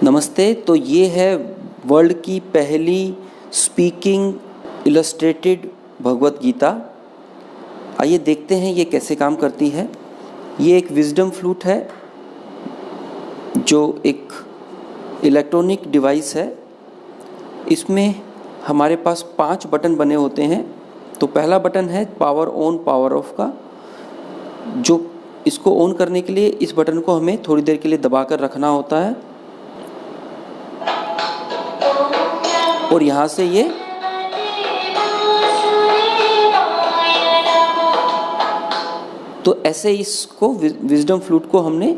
नमस्ते। तो ये है वर्ल्ड की पहली स्पीकिंग इलस्ट्रेटेड भगवत गीता। आइए देखते हैं ये कैसे काम करती है। ये एक विजडम फ्लूट है जो एक इलेक्ट्रॉनिक डिवाइस है। इसमें हमारे पास 5 बटन बने होते हैं। तो पहला बटन है पावर ऑन पावर ऑफ का, जो इसको ऑन करने के लिए इस बटन को हमें थोड़ी देर के लिए दबा कर रखना होता है और यहाँ से ये तो ऐसे इसको विजडम फ्लूट को हमने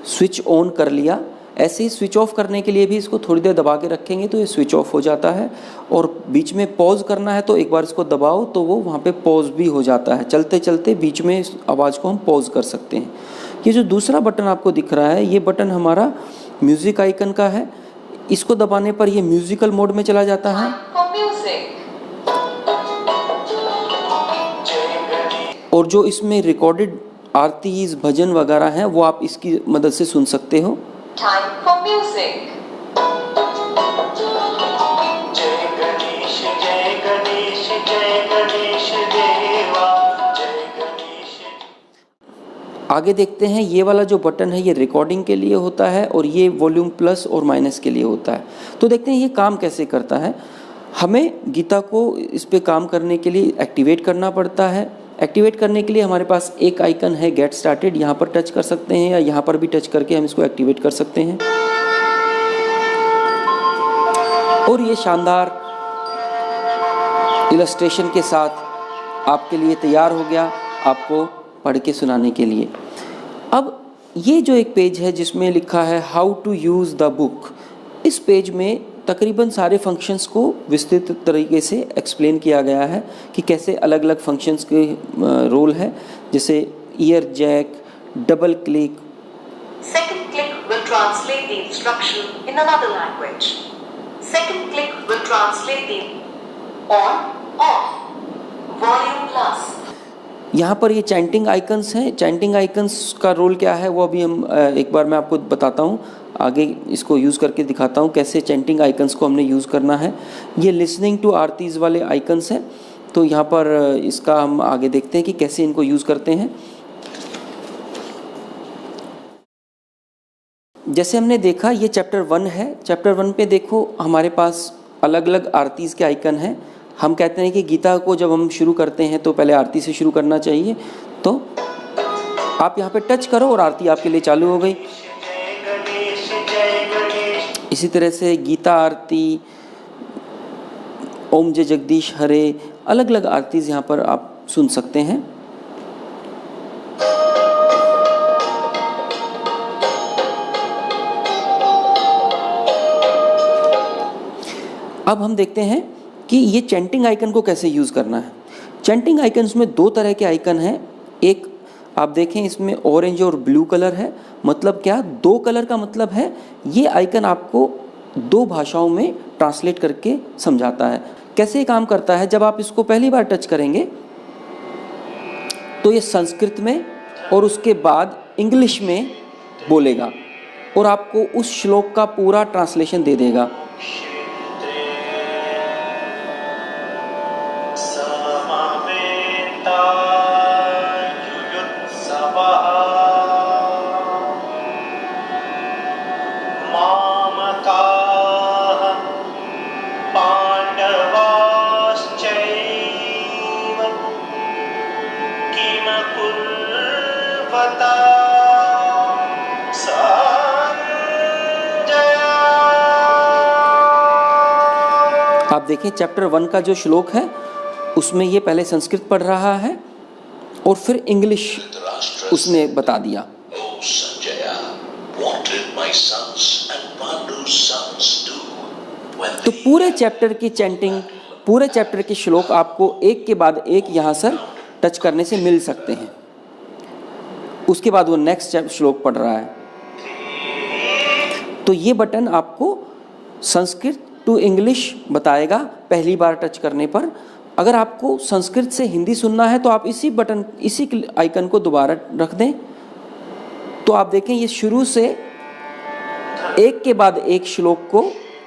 स्विच ऑन कर लिया। ऐसे ही स्विच ऑफ करने के लिए भी इसको थोड़ी देर दबा के रखेंगे तो ये स्विच ऑफ हो जाता है। और बीच में पॉज करना है तो एक बार इसको दबाओ तो वो वहाँ पे पॉज भी हो जाता है। चलते चलते बीच में इस आवाज़ को हम पॉज कर सकते हैं। ये जो दूसरा बटन आपको दिख रहा है, ये बटन हमारा म्यूज़िक आइकन का है। इसको दबाने पर ये म्यूज़िकल मोड में चला जाता है और जो इसमें रिकॉर्डेड आरतीज भजन वगैरह हैं वो आप इसकी मदद से सुन सकते हो। Time for music. जय गणेश जय गणेश जय गणेश देवा जय गणेश। आगे देखते हैं, ये वाला जो बटन है ये रिकॉर्डिंग के लिए होता है और ये वॉल्यूम प्लस और माइनस के लिए होता है। तो देखते हैं ये काम कैसे करता है। हमें गीता को इस पे काम करने के लिए एक्टिवेट करना पड़ता है। एक्टिवेट करने के लिए हमारे पास एक आइकन है गेट स्टार्टेड, यहाँ पर टच कर सकते हैं या यहाँ पर भी टच करके हम इसको एक्टिवेट कर सकते हैं। और ये शानदार इलस्ट्रेशन के साथ आपके लिए तैयार हो गया, आपको पढ़ के सुनाने के लिए। अब ये जो एक पेज है जिसमें लिखा है how to use the book, इस पेज में तकरीबन सारे फंक्शंस को विस्तृत तरीके से एक्सप्लेन किया गया है कि कैसे अलग अलग फंक्शंस के रोल है, जैसे ear jack, double click. Second click will translate the instruction in another language. Second click will translate the on, off, volume plus. यहाँ पर ये चैंटिंग आइकन्स हैं। चैंटिंग आइकन्स का रोल क्या है वो अभी हम एक बार मैं आपको बताता हूँ। आगे इसको यूज़ करके दिखाता हूँ कैसे चैंटिंग आइकन्स को हमने यूज़ करना है। ये लिसनिंग टू आरतीज़ वाले आइकन्स हैं। तो यहाँ पर इसका हम आगे देखते हैं कि कैसे इनको यूज़ करते हैं। जैसे हमने देखा ये चैप्टर 1 है। चैप्टर 1 पे देखो हमारे पास अलग अलग आरतीज़ के आइकन हैं। हम कहते हैं कि गीता को जब हम शुरू करते हैं तो पहले आरती से शुरू करना चाहिए। तो आप यहाँ पे टच करो और आरती आपके लिए चालू हो गई। इसी तरह से गीता आरती, ओम जय जगदीश हरे, अलग अलग आरतीज़ यहाँ पर आप सुन सकते हैं। अब हम देखते हैं कि ये चैंटिंग आइकन को कैसे यूज़ करना है। चैंटिंग आइकन्स में 2 तरह के आइकन हैं। एक आप देखें इसमें ऑरेंज और ब्लू कलर है। मतलब क्या, 2 कलर का मतलब है ये आइकन आपको 2 भाषाओं में ट्रांसलेट करके समझाता है। कैसे ये काम करता है, जब आप इसको पहली बार टच करेंगे तो ये संस्कृत में और उसके बाद इंग्लिश में बोलेगा और आपको उस श्लोक का पूरा ट्रांसलेशन दे देगा। आप देखें चैप्टर 1 का जो श्लोक है उसमें ये पहले संस्कृत पढ़ रहा है और फिर इंग्लिश उसने बता दिया। तो पूरे चैप्टर की चैंटिंग, पूरे चैप्टर के श्लोक आपको एक के बाद एक यहाँ से टच करने से मिल सकते हैं। उसके बाद वो नेक्स्ट श्लोक पढ़ रहा है। तो ये बटन आपको संस्कृत टू इंग्लिश बताएगा पहली बार टच करने पर। अगर आपको संस्कृत से हिंदी सुनना है तो आप इसी बटन, इसी आइकन को दोबारा रख दें तो आप देखें ये शुरू से एक के बाद एक श्लोक को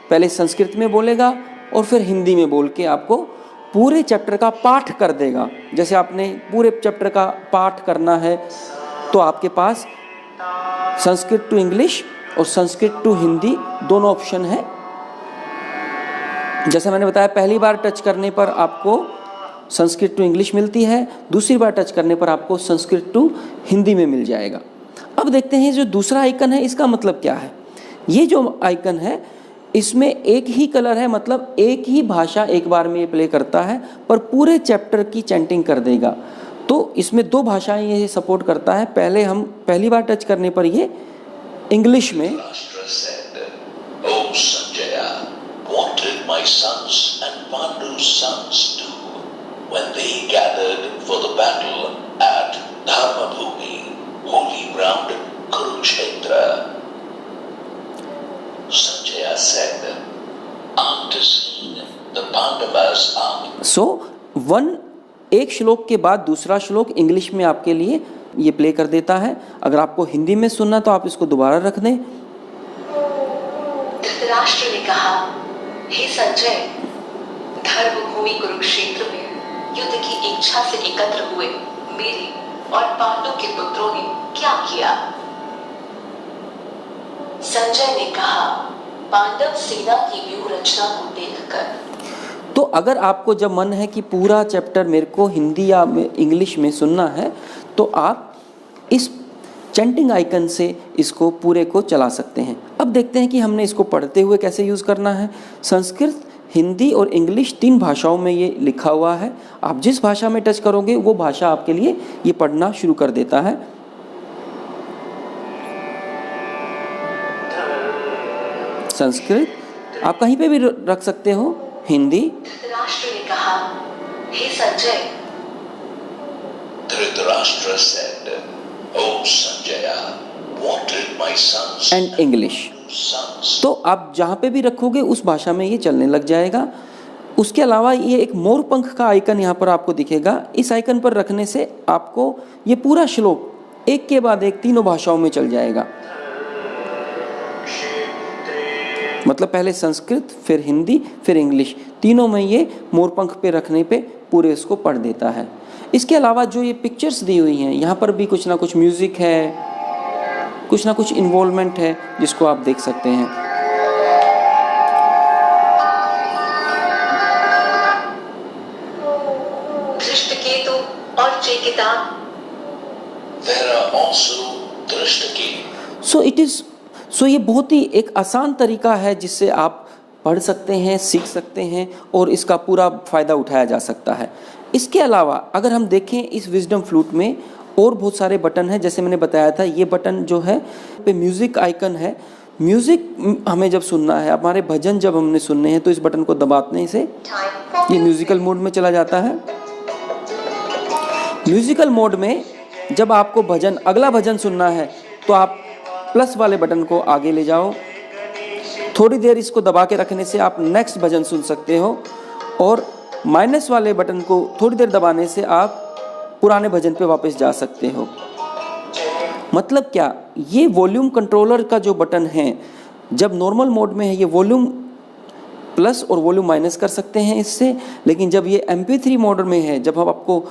पहले संस्कृत में बोलेगा और फिर हिंदी में बोल के आपको पूरे चैप्टर का पाठ कर देगा। जैसे आपने पूरे चैप्टर का पाठ करना है तो आपके पास संस्कृत टू इंग्लिश और संस्कृत टू हिंदी दोनों ऑप्शन है। जैसे मैंने बताया, पहली बार टच करने पर आपको संस्कृत टू इंग्लिश मिलती है, दूसरी बार टच करने पर आपको संस्कृत टू हिंदी में मिल जाएगा। अब देखते हैं जो दूसरा आइकन है इसका मतलब क्या है। ये जो आइकन है इसमें एक ही कलर है, मतलब एक ही भाषा एक बार में ये प्ले करता है पर पूरे चैप्टर की चैंटिंग कर देगा। तो इसमें दो भाषाएं ये सपोर्ट करता है। पहली बार टच करने पर ये इंग्लिश में, एक श्लोक के बाद दूसरा श्लोक इंग्लिश में आपके लिए ये प्ले कर देता है। अगर आपको हिंदी में सुनना तो आप इसको दोबारा रख दें। धृतराष्ट्र ने कहा, हे संजय, धर्मभूमि कुरुक्षेत्र में युद्ध की इच्छा से एकत्र हुए मेरे और पांडु के पुत्रों ने क्या किया? संजय ने कहा, पांडव सेना की व्यूह रचना को देखकर। तो अगर आपको जब मन है कि पूरा चैप्टर मेरे को हिंदी या इंग्लिश में सुनना है तो आप इस चैंटिंग आइकन से इसको पूरे को चला सकते हैं। अब देखते हैं कि हमने इसको पढ़ते हुए कैसे यूज़ करना है। संस्कृत, हिंदी और इंग्लिश 3 भाषाओं में ये लिखा हुआ है। आप जिस भाषा में टच करोगे वो भाषा आपके लिए ये पढ़ना शुरू कर देता है। संस्कृत आप कहीं पे भी रख सकते हो, हिंदी। धृतराष्ट्र ने कहा, हे Sanjay, Dhritarashtra said, "O Sanjaya, what did my sons and English. तो आप जहाँ पे भी रखोगे उस भाषा में ये चलने लग जाएगा। उसके अलावा ये एक मोर पंख का आइकन यहाँ पर आपको दिखेगा। इस आइकन पर रखने से आपको ये पूरा श्लोक एक के बाद एक तीनों भाषाओं में चल जाएगा। मतलब पहले संस्कृत, फिर हिंदी, फिर इंग्लिश, तीनों में ये मोरपंख पे रखने पे पूरे इसको पढ़ देता है। इसके अलावा जो ये पिक्चर्स दी हुई हैं यहाँ पर भी कुछ ना कुछ म्यूज़िक है, कुछ ना कुछ इन्वॉल्वमेंट है जिसको आप देख सकते हैं। धृष्टकेतु और Chekitan. There are also Drishtaki. सो ये बहुत ही एक आसान तरीका है जिससे आप पढ़ सकते हैं, सीख सकते हैं और इसका पूरा फ़ायदा उठाया जा सकता है। इसके अलावा अगर हम देखें इस विजडम फ्लूट में और बहुत सारे बटन हैं। जैसे मैंने बताया था, ये बटन जो है पे म्यूज़िक आइकन है। म्यूज़िक हमें जब सुनना है, हमारे भजन जब हमने सुनने हैं तो इस बटन को दबाने से ये म्यूज़िकल मोड में चला जाता है। म्यूज़िकल मोड में जब आपको अगला भजन सुनना है तो आप प्लस वाले बटन को आगे ले जाओ, थोड़ी देर इसको दबा के रखने से आप नेक्स्ट भजन सुन सकते हो, और माइनस वाले बटन को थोड़ी देर दबाने से आप पुराने भजन पे वापस जा सकते हो। मतलब क्या, ये वॉल्यूम कंट्रोलर का जो बटन है, जब नॉर्मल मोड में है ये वॉल्यूम प्लस और वॉल्यूम माइनस कर सकते हैं इससे, लेकिन जब ये MP3 मोड में है, जब हम आपको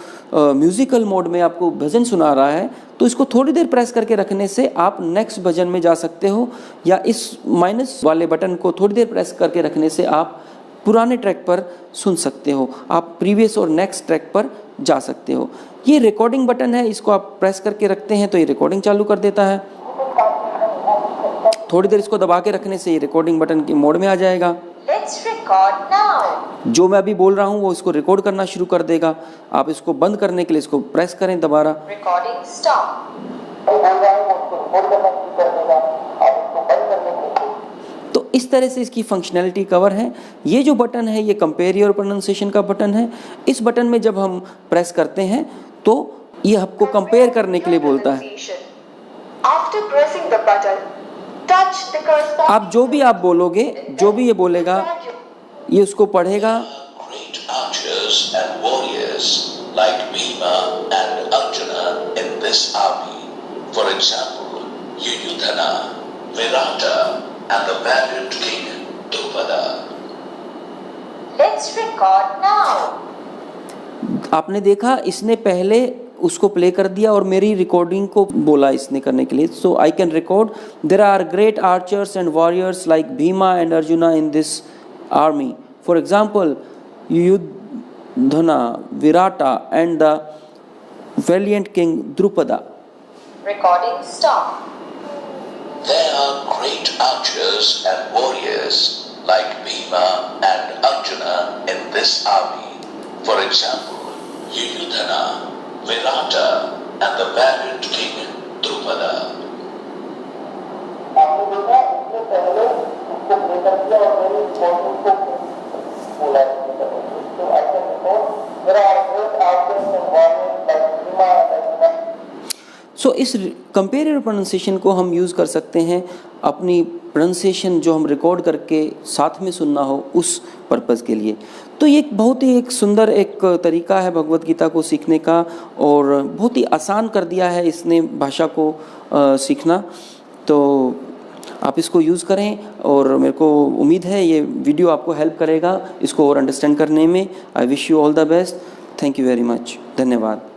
म्यूज़िकल मोड में आपको भजन सुना रहा है तो इसको थोड़ी देर प्रेस करके रखने से आप नेक्स्ट भजन में जा सकते हो, या इस माइनस वाले बटन को थोड़ी देर प्रेस करके रखने से आप पुराने ट्रैक पर सुन सकते हो, आप प्रीवियस और नेक्स्ट ट्रैक पर जा सकते हो। ये रिकॉर्डिंग बटन है, इसको आप प्रेस करके रखते हैं तो ये रिकॉर्डिंग चालू कर देता है। थोड़ी देर इसको दबा के रखने से ये रिकॉर्डिंग बटन के मोड में आ जाएगा। Let's record now. जो मैं अभी बोल रहा हूँ वो इसको रिकॉर्ड करना शुरू कर देगा। आप इसको बंद करने के लिए इसको प्रेस करें दोबारा। Recording stop. तो इस तरह से इसकी फंक्शनैलिटी कवर है। ये जो बटन है ये कंपेयर योर प्रोनाउंसिएशन का बटन है। इस बटन में जब हम प्रेस करते हैं तो ये आपको कंपेयर करने के लिए बोलता है। After pressing the button, touch the corresponding. आप जो भी आप बोलोगे, जो भी ये बोलेगा ये उसको पढ़ेगा। Great archers and warriors like Bhima and Arjuna in this army. For example, Yuyudhana, Virata valiant king Drupada. Let's record now. आपने देखा इसने पहले उसको प्ले कर दिया और मेरी रिकॉर्डिंग को बोला इसने करने के लिए. So I can record. There are great archers and warriors like Bhima and Arjuna in this army. For example Yudhana, Virata and the valiant king Drupada. Recording stop. There are great archers and warriors like Bhima and Arjuna in this army. For example, Yudhana, Virata and the valiant king Drupada. आपने देखा इससे पहले उसको play कर दिया और मेरी recording को बोला. तो I can record. There are great artist and warriors like Bhima and Arjuna. So इस कंपेरेटिव प्रोनाउंसिएशन को हम यूज़ कर सकते हैं अपनी प्रोनाउंसिएशन जो हम रिकॉर्ड करके साथ में सुनना हो उस पर्पज़ के लिए. तो ये एक बहुत ही एक सुंदर एक तरीका है भगवत गीता को सीखने का और बहुत ही आसान कर दिया है इसने भाषा को सीखना. तो आप इसको यूज़ करें और मेरे को उम्मीद है ये वीडियो आपको हेल्प करेगा इसको और अंडरस्टैंड करने में. I wish you all the best. Thank you very much. धन्यवाद.